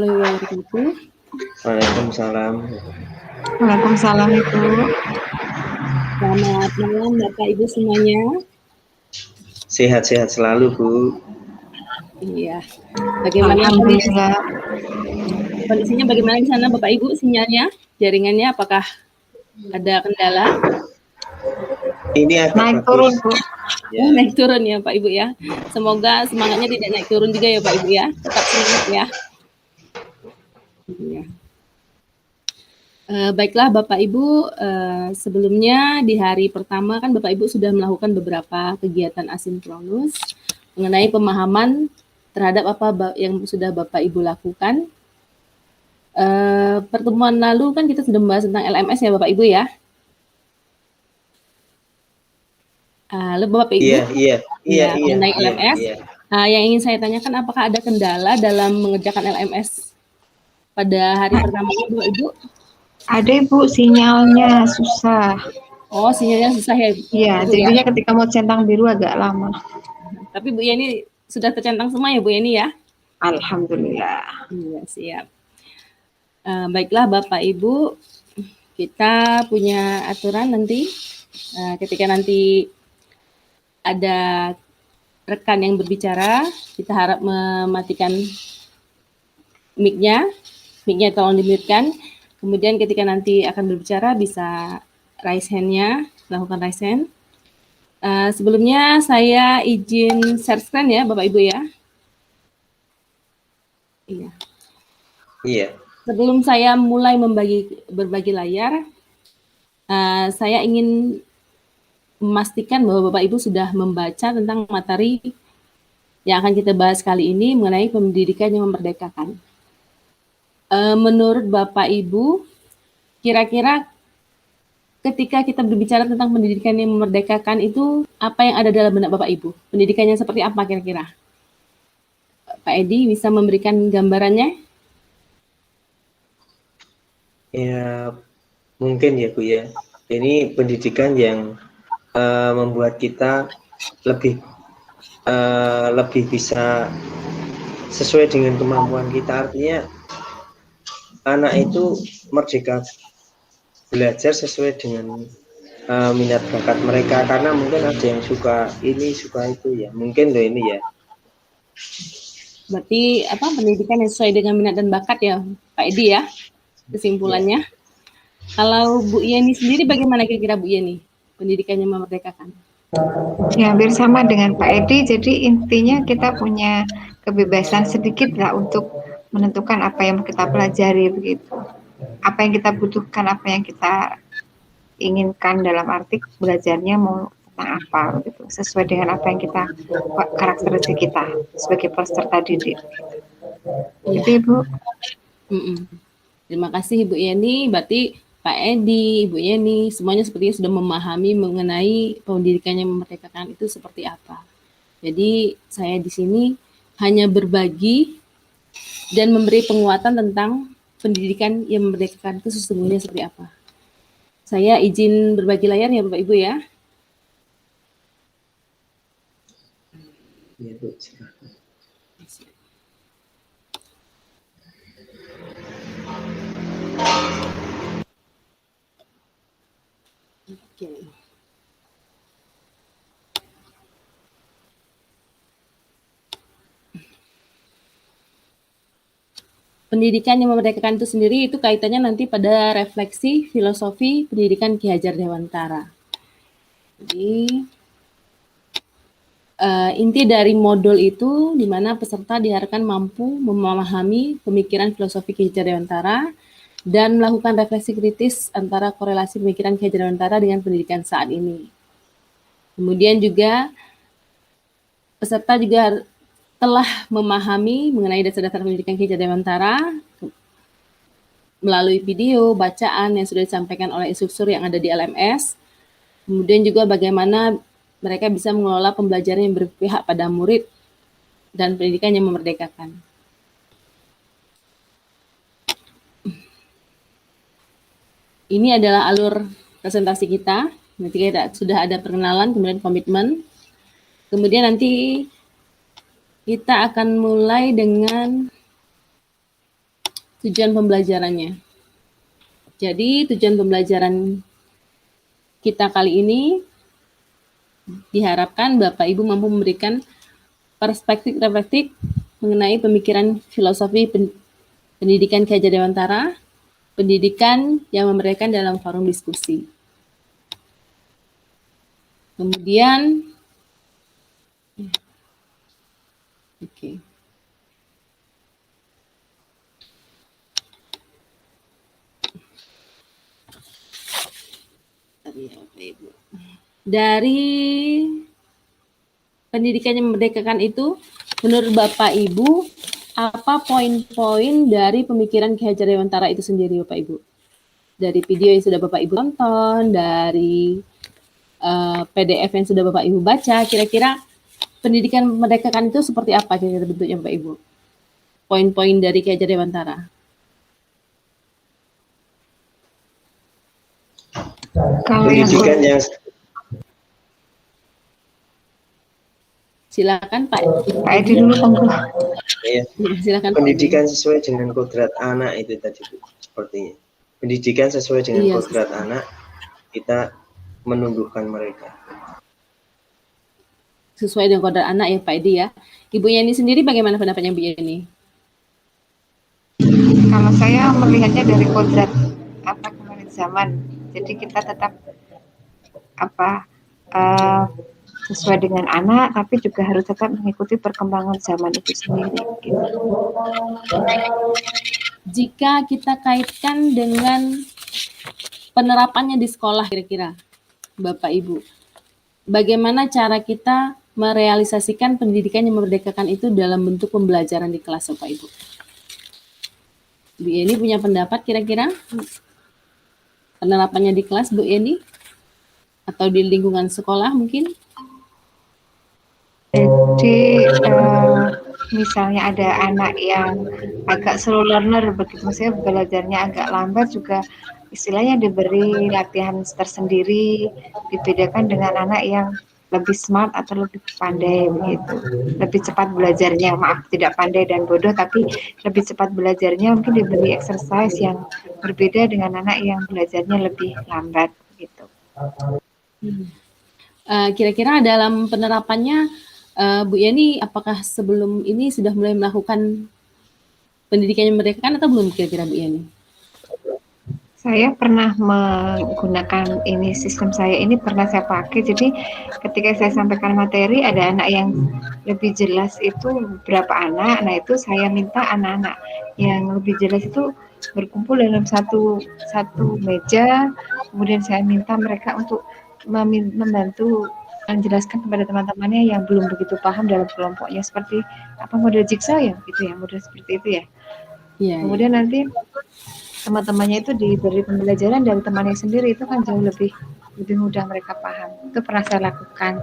wabarakatuh. Waalaikumsalam. Waalaikumsalam Ibu. Selamat malam Bapak Ibu semuanya. Sehat-sehat selalu, Bu. Iya. Bagaimana Alhamdulillah. kondisinya bagaimana di sana Bapak Ibu, sinyalnya, jaringannya apakah ada kendala? Ini agak Naik bagus. turun, Bu. Ya. Naik turun ya Pak Ibu ya. Semoga semangatnya tidak naik turun juga ya Pak Ibu ya. Tetap semangat ya. Iya. Baiklah Bapak Ibu, sebelumnya di hari pertama kan Bapak Ibu sudah melakukan beberapa kegiatan asinkronus mengenai pemahaman terhadap apa yang sudah Bapak Ibu lakukan. Pertemuan lalu kan kita sudah membahas tentang LMS ya Bapak Ibu ya. Lalu Bapak Ibu, mengenai LMS, yang ingin saya tanyakan apakah ada kendala dalam mengerjakan LMS pada hari pertama ini Bapak Ibu? Ada Ibu, sinyalnya susah. Oh, sinyalnya susah ya? Iya, jadinya ketika mau centang biru agak lama. Tapi Bu Yeni sudah tercentang semua ya Bu Yeni ya? Alhamdulillah. Iya, siap. Baiklah Bapak Ibu, kita punya aturan nanti ketika nanti ada rekan yang berbicara, kita harap mematikan mic-nya tolong di-mute-kan. Kemudian ketika nanti akan berbicara bisa raise hand-nya, lakukan raise hand. Sebelumnya saya izin share screen ya Bapak Ibu ya. Iya. Iya. Sebelum saya mulai berbagi layar, saya ingin memastikan bahwa Bapak Ibu sudah membaca tentang materi yang akan kita bahas kali ini mengenai pendidikan yang memerdekakan. Menurut Bapak Ibu, kira-kira ketika kita berbicara tentang pendidikan yang memerdekakan itu, apa yang ada dalam benak Bapak Ibu? Pendidikannya seperti apa kira-kira? Pak Edi bisa memberikan gambarannya? Ya, mungkin ya Bu ya. Ini pendidikan yang membuat kita lebih bisa sesuai dengan kemampuan kita. Artinya anak itu merdeka belajar sesuai dengan minat bakat mereka, karena mungkin ada yang suka ini, suka itu ya. Mungkin loh ini ya. Berarti pendidikan yang sesuai dengan minat dan bakat ya Pak Edi ya, kesimpulannya. Ya. Kalau Bu Yeni sendiri bagaimana kira-kira Bu Yeni pendidikannya memerdekakan? Ya, hampir sama dengan Pak Edi. Jadi intinya kita punya kebebasan sedikit lah untuk menentukan apa yang kita pelajari begitu. Apa yang kita butuhkan, apa yang kita inginkan dalam arti belajarnya mau tentang apa gitu. Sesuai dengan apa yang kita karakteristik kita sebagai peserta didik. Gitu Ibu. Terima kasih Ibu Yeni. Berarti Pak Edi, Ibu Yeni, semuanya sepertinya sudah memahami mengenai pendidikan yang memerdekakan itu seperti apa. Jadi saya di sini hanya berbagi dan memberi penguatan tentang pendidikan yang memerdekakan itu sesungguhnya seperti apa. Saya izin berbagi layar ya Bapak Ibu ya. Ya, Bu, silakan. Oke. Pendidikan yang memerdekakan itu sendiri itu kaitannya nanti pada refleksi filosofi pendidikan Ki Hajar Dewantara. Jadi inti dari modul itu di mana peserta diharapkan mampu memahami pemikiran filosofi Ki Hajar Dewantara dan melakukan refleksi kritis antara korelasi pemikiran Ki Hajar Dewantara dengan pendidikan saat ini. Kemudian juga peserta juga telah memahami mengenai dasar-dasar pendidikan Ki Hajar Dewantara melalui video, bacaan yang sudah disampaikan oleh instruktur yang ada di LMS. Kemudian juga bagaimana mereka bisa mengelola pembelajaran yang berpihak pada murid dan pendidikan yang memerdekakan. Ini adalah alur presentasi kita. Nanti kita sudah ada perkenalan, kemudian komitmen. Kemudian nanti kita akan mulai dengan tujuan pembelajarannya. Jadi tujuan pembelajaran kita kali ini diharapkan Bapak Ibu mampu memberikan perspektif reflektif mengenai pemikiran filosofi pendidikan Ki Hajar Dewantara, pendidikan yang memberikan dalam forum diskusi. Kemudian, oke. Dari pendidikan yang memerdekakan itu, menurut Bapak Ibu, apa poin-poin dari pemikiran Ki Hajar Dewantara itu sendiri, Bapak Ibu? Dari video yang sudah Bapak Ibu tonton, dari PDF yang sudah Bapak Ibu baca, kira-kira pendidikan memerdekakan itu seperti apa kira-kira bentuknya, Bapak Ibu? Poin-poin dari Ki Hajar Dewantara. Pendidikan yang silakan Pak. Pak Edi dulu, ya, silakan. Pendidikan sesuai dengan kodrat anak itu tadi Bu, sepertinya. Pendidikan sesuai dengan kodrat anak, kita menumbuhkan mereka. Sesuai dengan kodrat anak ya Pak Edi ya. Ibu Yeni sendiri bagaimana pendapatnya Bu Yeni? Kalau saya melihatnya dari kodrat kemarin zaman, jadi kita tetap sesuai dengan anak, tapi juga harus tetap mengikuti perkembangan zaman itu sendiri. Gitu. Jika kita kaitkan dengan penerapannya di sekolah kira-kira, Bapak Ibu, bagaimana cara kita merealisasikan pendidikan yang memerdekakan itu dalam bentuk pembelajaran di kelas, Bapak Ibu? Bu Yeni punya pendapat kira-kira penerapannya di kelas, Bu Yeni? Atau di lingkungan sekolah mungkin? Jadi misalnya ada anak yang agak slow learner, begitu maksudnya belajarnya agak lambat, juga istilahnya diberi latihan tersendiri, dibedakan dengan anak yang lebih smart atau lebih pandai begitu, lebih cepat belajarnya, maaf tidak pandai dan bodoh, tapi lebih cepat belajarnya, mungkin diberi exercise yang berbeda dengan anak yang belajarnya lebih lambat gitu. Kira-kira dalam penerapannya Bu Yeni, apakah sebelum ini sudah mulai melakukan pendidikan yang memerdekakan atau belum kira-kira Bu Yeni? Saya pernah menggunakan ini, sistem saya ini pernah saya pakai. Jadi ketika saya sampaikan materi, ada anak yang lebih jelas itu berapa anak. Nah itu saya minta anak-anak yang lebih jelas itu berkumpul dalam satu meja. Kemudian saya minta mereka untuk membantu menjelaskan kepada teman-temannya yang belum begitu paham dalam kelompoknya, seperti model jigsaw ya, gitu ya, model seperti itu ya. Kemudian nanti teman-temannya itu diberi pembelajaran dari temannya sendiri, itu kan jauh lebih mudah mereka paham. Itu pernah saya lakukan.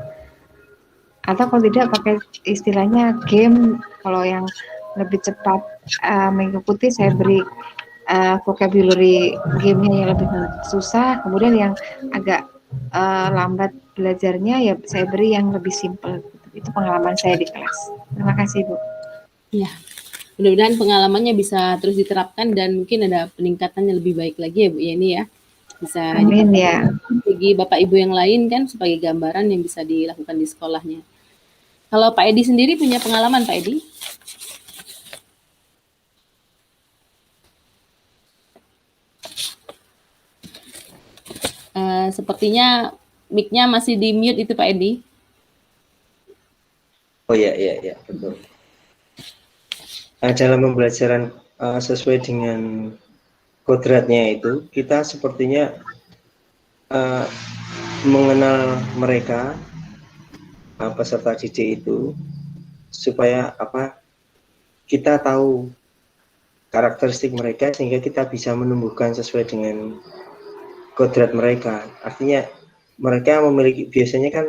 Atau kalau tidak pakai istilahnya game, kalau yang lebih cepat mengikuti, saya beri vocabulary game-nya yang lebih susah, kemudian yang agak lambat belajarnya ya saya beri yang lebih simpel. Itu pengalaman saya di kelas. Terima kasih Bu. Ya, mudah-mudahan pengalamannya bisa terus diterapkan dan mungkin ada peningkatan yang lebih baik lagi ya Bu Yeni ya. Bisa amin ya. Bagi Bapak Ibu yang lain kan sebagai gambaran yang bisa dilakukan di sekolahnya. Kalau Pak Edi sendiri punya pengalaman Pak Edi? Sepertinya mic-nya masih di mute itu Pak Edi. Oh iya betul. Dalam pembelajaran sesuai dengan kodratnya itu, kita sepertinya mengenal mereka peserta didik itu supaya kita tahu karakteristik mereka sehingga kita bisa menumbuhkan sesuai dengan kodrat mereka. Artinya mereka memiliki, biasanya kan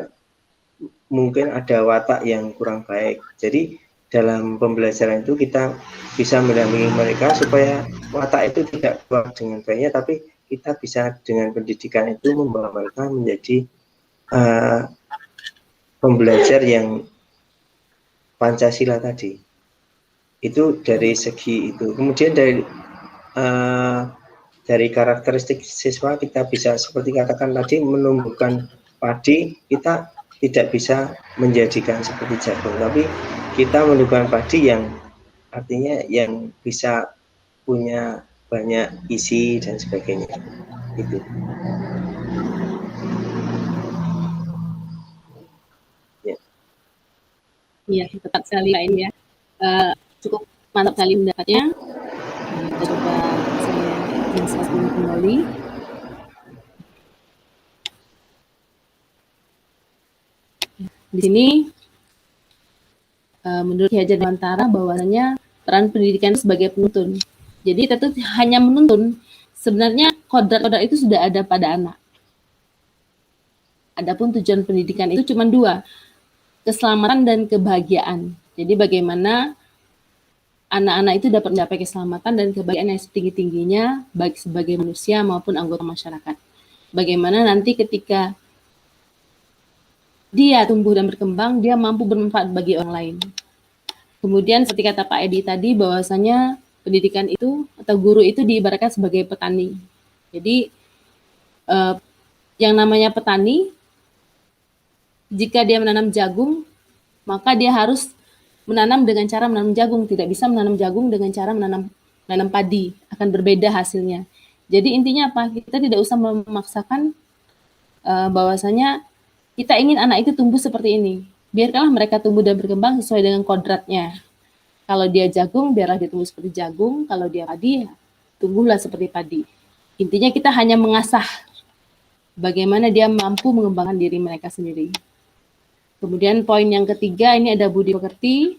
mungkin ada watak yang kurang baik. Jadi dalam pembelajaran itu kita bisa mendampingi mereka supaya watak itu tidak keluar dengan baiknya, tapi kita bisa dengan pendidikan itu membawa mereka menjadi pembelajar yang Pancasila tadi. Itu dari segi itu. Kemudian dari dari karakteristik siswa kita bisa seperti katakan tadi menumbuhkan padi, kita tidak bisa menjadikan seperti jagung, tapi kita menumbuhkan padi yang artinya yang bisa punya banyak isi dan sebagainya. Itu. Iya, tepat sekali Pak Edi ya. Cukup mantap sekali pendapatnya. Kita coba saya jelaskan kembali. Di sini menurut Ki Hajar Dewantara bahwasanya peran pendidikan sebagai penuntun. Jadi tentu hanya menuntun, sebenarnya kodrat-kodrat itu sudah ada pada anak. Adapun tujuan pendidikan itu cuma dua, keselamatan dan kebahagiaan. Jadi bagaimana anak-anak itu dapat mencapai keselamatan dan kebahagiaan yang setinggi-tingginya baik sebagai manusia maupun anggota masyarakat. Bagaimana nanti ketika dia tumbuh dan berkembang, dia mampu bermanfaat bagi orang lain. Kemudian seperti kata Pak Edi tadi bahwasanya pendidikan itu atau guru itu diibaratkan sebagai petani. Jadi yang namanya petani, jika dia menanam jagung, maka dia harus menanam dengan cara menanam jagung, tidak bisa menanam jagung dengan cara menanam padi, akan berbeda hasilnya. Jadi intinya apa? Kita tidak usah memaksakan bahwasanya kita ingin anak itu tumbuh seperti ini. Biarkanlah mereka tumbuh dan berkembang sesuai dengan kodratnya. Kalau dia jagung, biarlah dia tumbuh seperti jagung. Kalau dia padi, ya tumbuhlah seperti padi. Intinya kita hanya mengasah bagaimana dia mampu mengembangkan diri mereka sendiri. Kemudian poin yang ketiga, ini ada budi pekerti,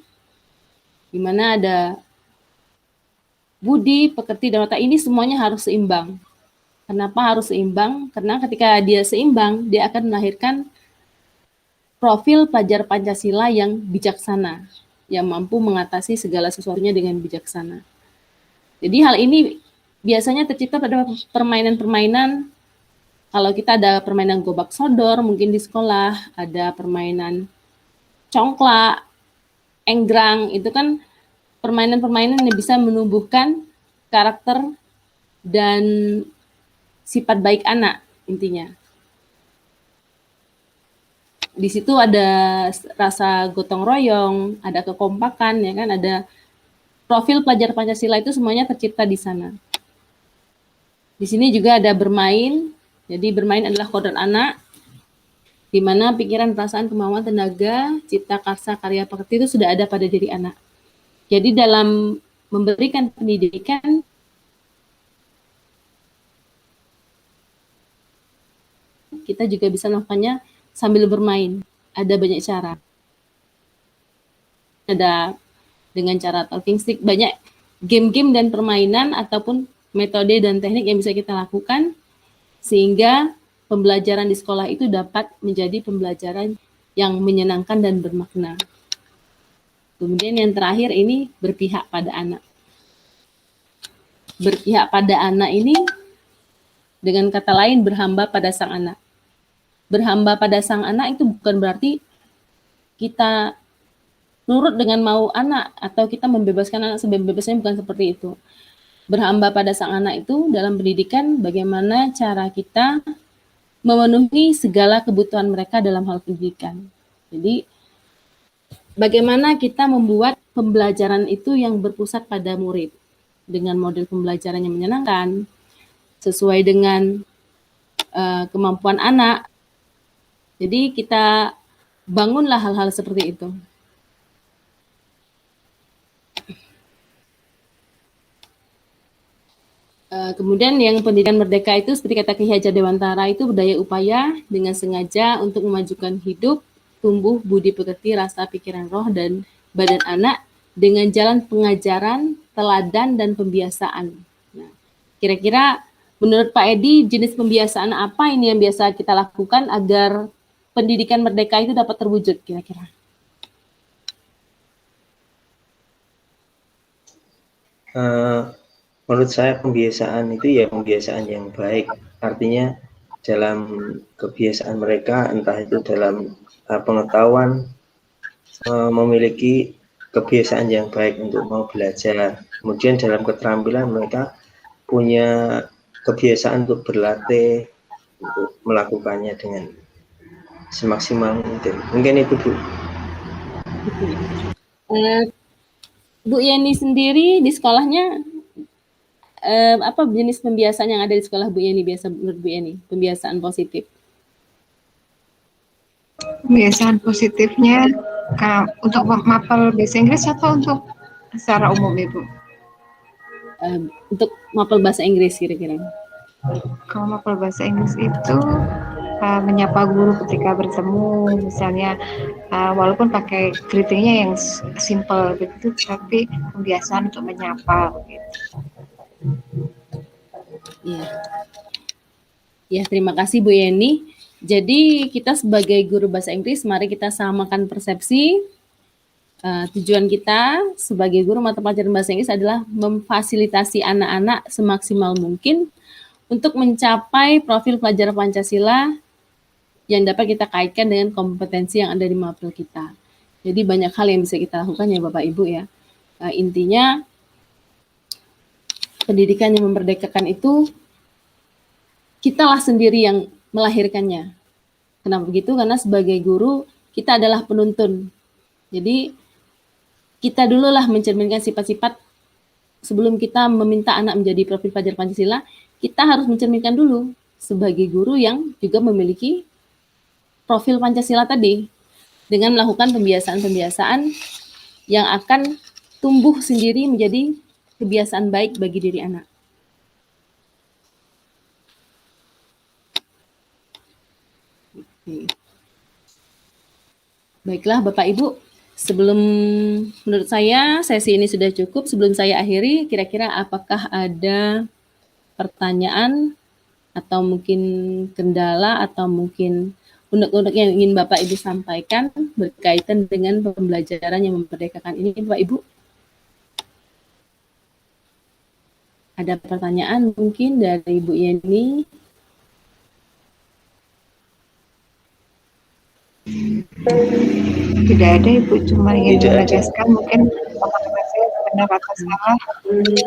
di mana ada budi, pekerti, dan watak ini semuanya harus seimbang. Kenapa harus seimbang? Karena ketika dia seimbang, dia akan melahirkan profil pelajar Pancasila yang bijaksana, yang mampu mengatasi segala sesuatunya dengan bijaksana. Jadi hal ini biasanya tercipta pada permainan-permainan. Kalau kita ada permainan gobak sodor, mungkin di sekolah ada permainan congklak, enggrang, itu kan permainan-permainan yang bisa menumbuhkan karakter dan sifat baik anak intinya. Di situ ada rasa gotong royong, ada kekompakan, ya kan, ada profil pelajar Pancasila itu semuanya tercipta di sana. Di sini juga ada bermain. Jadi bermain adalah kodrat anak, di mana pikiran, perasaan, kemauan, tenaga, cipta, karsa, karya, pekerti itu sudah ada pada diri anak. Jadi dalam memberikan pendidikan, kita juga bisa melakukannya sambil bermain. Ada banyak cara. Ada dengan cara talking stick, banyak game-game dan permainan ataupun metode dan teknik yang bisa kita lakukan sehingga pembelajaran di sekolah itu dapat menjadi pembelajaran yang menyenangkan dan bermakna. Kemudian yang terakhir ini berpihak pada anak. Berpihak pada anak ini dengan kata lain berhamba pada sang anak. Berhamba pada sang anak itu bukan berarti kita nurut dengan mau anak atau kita membebaskan anak sebebas-bebasnya, bukan seperti itu. Berhamba pada sang anak itu dalam pendidikan bagaimana cara kita memenuhi segala kebutuhan mereka dalam hal pendidikan. Jadi bagaimana kita membuat pembelajaran itu yang berpusat pada murid dengan model pembelajaran yang menyenangkan, sesuai dengan kemampuan anak. Jadi kita bangunlah hal-hal seperti itu. Kemudian yang pendidikan merdeka itu seperti kata Ki Hajar Dewantara itu berdaya upaya dengan sengaja untuk memajukan hidup, tumbuh budi pekerti, rasa, pikiran, roh, dan badan anak dengan jalan pengajaran, teladan, dan pembiasaan. Nah, kira-kira menurut Pak Edi, jenis pembiasaan apa ini yang biasa kita lakukan agar pendidikan merdeka itu dapat terwujud kira-kira? Menurut saya pembiasaan itu ya pembiasaan yang baik. Artinya dalam kebiasaan mereka, entah itu dalam pengetahuan, memiliki kebiasaan yang baik untuk mau belajar. Kemudian dalam keterampilan mereka punya kebiasaan untuk berlatih, untuk melakukannya dengan semaksimal mungkin. Mungkin itu, Bu. Bu Yeni sendiri di sekolahnya apa jenis pembiasaan yang ada di sekolah Bu Yeni biasa menurut Bu Yeni? Pembiasaan positif. Kebiasaan positifnya untuk mapel bahasa Inggris atau untuk secara umum, Ibu? Untuk mapel bahasa Inggris kira-kira. Kalau mapel bahasa Inggris itu menyapa guru ketika bertemu, misalnya walaupun pakai greetingnya yang simple begitu, tapi kebiasaan untuk menyapa gitu. Iya. Ya, terima kasih Bu Yeni. Jadi kita sebagai guru bahasa Inggris, mari kita samakan persepsi. Tujuan kita sebagai guru mata pelajaran bahasa Inggris adalah memfasilitasi anak-anak semaksimal mungkin untuk mencapai profil pelajar Pancasila yang dapat kita kaitkan dengan kompetensi yang ada di mapel kita. Jadi banyak hal yang bisa kita lakukan ya Bapak Ibu ya. Intinya pendidikan yang memerdekakan itu kitalah sendiri yang melahirkannya. Kenapa begitu? Karena sebagai guru kita adalah penuntun. Jadi kita dululah mencerminkan sifat-sifat sebelum kita meminta anak menjadi profil pelajar Pancasila, kita harus mencerminkan dulu sebagai guru yang juga memiliki profil Pancasila tadi dengan melakukan pembiasaan-pembiasaan yang akan tumbuh sendiri menjadi kebiasaan baik bagi diri anak. Baiklah Bapak Ibu, sebelum menurut saya sesi ini sudah cukup. Sebelum saya akhiri, kira-kira apakah ada pertanyaan atau mungkin kendala atau mungkin unek-unek yang ingin Bapak Ibu sampaikan berkaitan dengan pembelajaran yang memerdekakan ini Bapak Ibu? Ada pertanyaan mungkin dari Bu Yeni? Tidak ada Ibu, cuma ingin menegaskan mungkin pemahaman saya benar atau salah.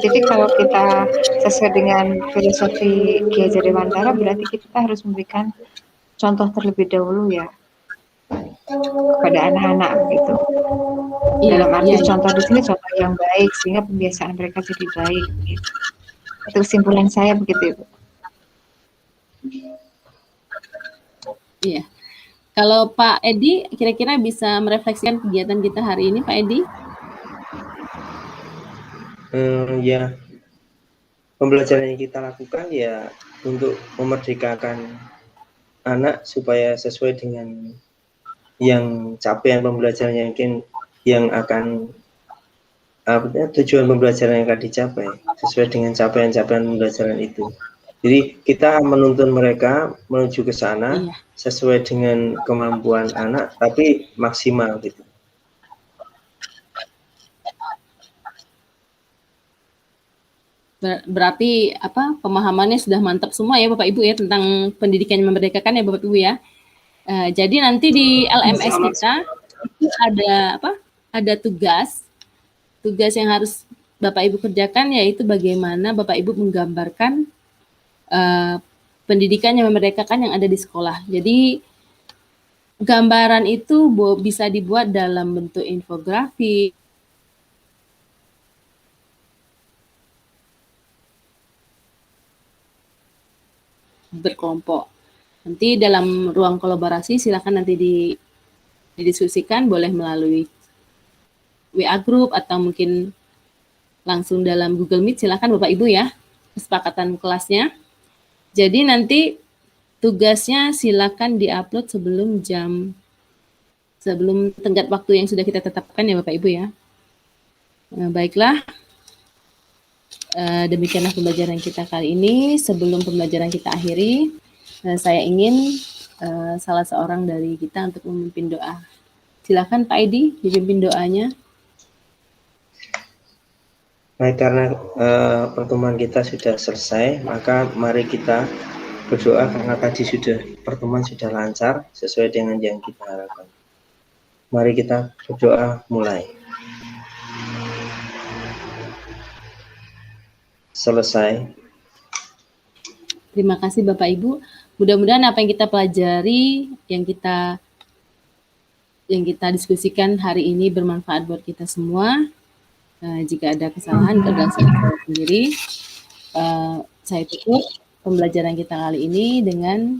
Jadi kalau kita sesuai dengan filosofi Ki Hajar Dewantara, berarti kita harus memberikan contoh terlebih dahulu ya kepada anak-anak begitu. Dalam arti contoh di sini contoh yang baik sehingga pembiasaan mereka jadi baik. Gitu. Itu kesimpulan saya begitu Ibu. Iya. Kalau Pak Edi, kira-kira bisa merefleksikan kegiatan kita hari ini, Pak Edi? Ya, pembelajaran yang kita lakukan ya untuk memerdekakan anak supaya sesuai dengan yang capaian pembelajaran yang akan tujuan pembelajaran yang akan dicapai sesuai dengan capaian-capaian pembelajaran itu. Jadi kita menuntun mereka menuju ke sana sesuai dengan kemampuan anak, tapi maksimal gitu. Berarti apa pemahamannya sudah mantap semua ya Bapak Ibu ya tentang pendidikan yang memerdekakan ya Bapak Ibu ya. Jadi nanti di LMS kita itu ada apa? Ada tugas yang harus Bapak Ibu kerjakan, yaitu bagaimana Bapak Ibu menggambarkan pendidikan yang memerdekakan yang ada di sekolah. Jadi gambaran itu bisa dibuat dalam bentuk infografik, berkelompok. Nanti dalam ruang kolaborasi silakan nanti didiskusikan, boleh melalui WA group atau mungkin langsung dalam Google Meet, silakan Bapak Ibu ya, kesepakatan kelasnya. Jadi nanti tugasnya silakan diupload sebelum tenggat waktu yang sudah kita tetapkan ya Bapak Ibu ya. Baiklah, demikianlah pembelajaran kita kali ini. Sebelum pembelajaran kita akhiri, saya ingin salah seorang dari kita untuk memimpin doa. Silakan Pak Edi, dipimpin doanya. Baik, karena pertemuan kita sudah selesai, maka mari kita berdoa karena tadi pertemuan sudah lancar sesuai dengan yang kita harapkan. Mari kita berdoa mulai. Selesai. Terima kasih Bapak Ibu. Mudah-mudahan apa yang kita pelajari, yang kita diskusikan hari ini bermanfaat buat kita semua. Jika ada kesalahan, itu adalah saya sendiri. Saya tutup pembelajaran kita kali ini dengan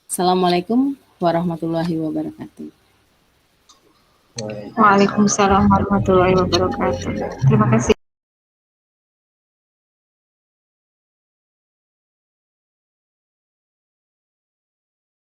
Assalamualaikum warahmatullahi wabarakatuh. Waalaikumsalam warahmatullahi wabarakatuh. Terima kasih.